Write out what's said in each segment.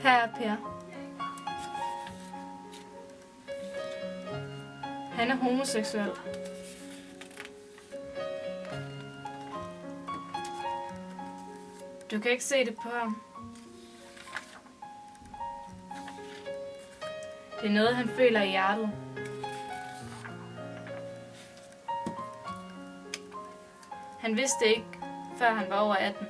Her er Per. Han er homoseksuel. Du kan ikke se det på ham. Det er noget, han føler i hjertet. Han vidste ikke, før han var over 18.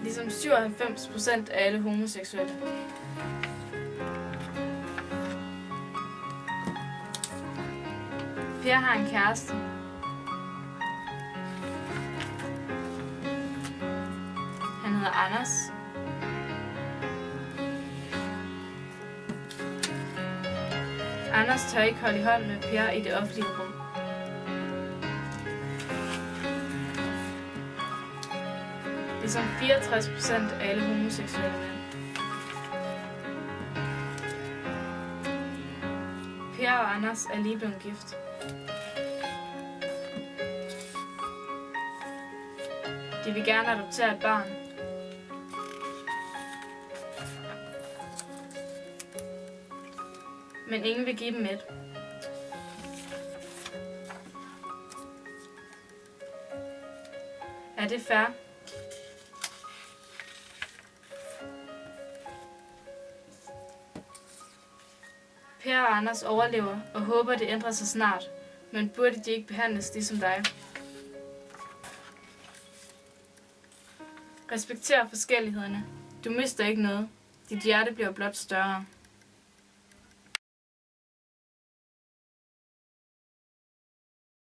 Ligesom 97% af alle homoseksuelle. Per har en kæreste. Han hedder Anders. Anders tør ikke holde i hånd med Per i det offentlige rum. Ligesom 64% af alle homoseksuelle mænd. Per og Anders er lige blevet gift. De vil gerne adoptere et barn. Men ingen vil give dem et. Er det fair? Per og Anders overlever og håber, det ændrer sig snart, men burde de ikke behandles ligesom dig? Respekter forskellighederne. Du mister ikke noget. Dit hjerte bliver blot større.